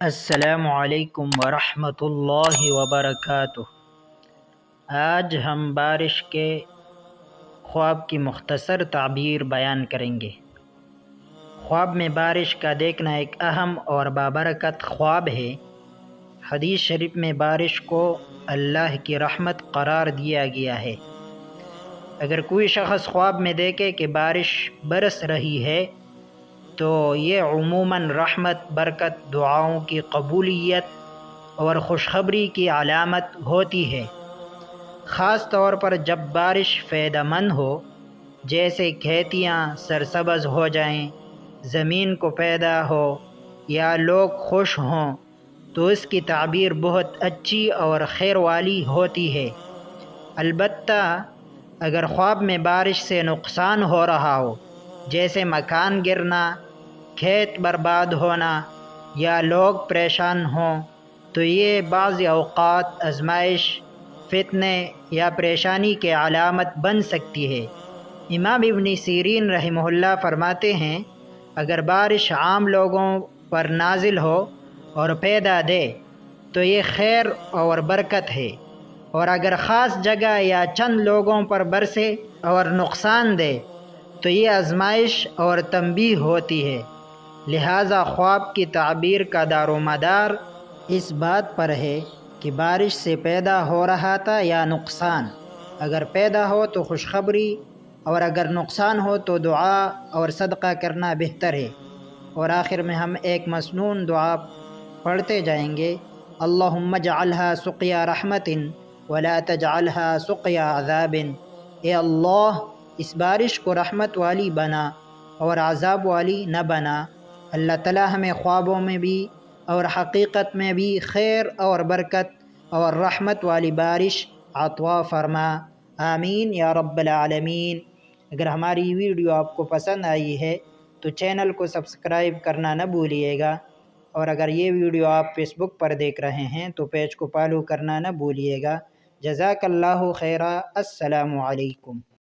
السلام علیکم ورحمۃ اللہ وبرکاتہ۔ آج ہم بارش کے خواب کی مختصر تعبیر بیان کریں گے۔ خواب میں بارش کا دیکھنا ایک اہم اور بابرکت خواب ہے۔ حدیث شریف میں بارش کو اللہ کی رحمت قرار دیا گیا ہے۔ اگر کوئی شخص خواب میں دیکھے کہ بارش برس رہی ہے تو یہ عموماً رحمت، برکت، دعاؤں کی قبولیت اور خوشخبری کی علامت ہوتی ہے، خاص طور پر جب بارش فائدہ مند ہو، جیسے کھیتیاں سرسبز ہو جائیں، زمین کو پیدا ہو یا لوگ خوش ہوں تو اس کی تعبیر بہت اچھی اور خیر والی ہوتی ہے۔ البتہ اگر خواب میں بارش سے نقصان ہو رہا ہو، جیسے مکان گرنا، کھیت برباد ہونا یا لوگ پریشان ہوں، تو یہ بعض اوقات آزمائش، فتنے یا پریشانی کی علامت بن سکتی ہے۔ امام ابن سیرین رحمہ اللہ فرماتے ہیں، اگر بارش عام لوگوں پر نازل ہو اور پیدا دے تو یہ خیر اور برکت ہے، اور اگر خاص جگہ یا چند لوگوں پر برسے اور نقصان دے تو یہ آزمائش اور تنبیہ ہوتی ہے۔ لہٰذا خواب کی تعبیر کا دار و مدار اس بات پر ہے کہ بارش سے پیدا ہو رہا تھا یا نقصان۔ اگر پیدا ہو تو خوشخبری، اور اگر نقصان ہو تو دعا اور صدقہ کرنا بہتر ہے۔ اور آخر میں ہم ایک مسنون دعا پڑھتے جائیں گے: اللہم اجعلھا سقیا رحمت ولا تجعلھا سقیا عذاب۔ اے اللہ، اس بارش کو رحمت والی بنا اور عذاب والی نہ بنا۔ اللہ تعالیٰ ہمیں خوابوں میں بھی اور حقیقت میں بھی خیر اور برکت اور رحمت والی بارش عطا فرما، آمین یا رب العالمین۔ اگر ہماری ویڈیو آپ کو پسند آئی ہے تو چینل کو سبسکرائب کرنا نہ بھولیے گا، اور اگر یہ ویڈیو آپ فیس بک پر دیکھ رہے ہیں تو پیج کو فالو کرنا نہ بھولیے گا۔ جزاک اللہ خیرا۔ السلام علیکم۔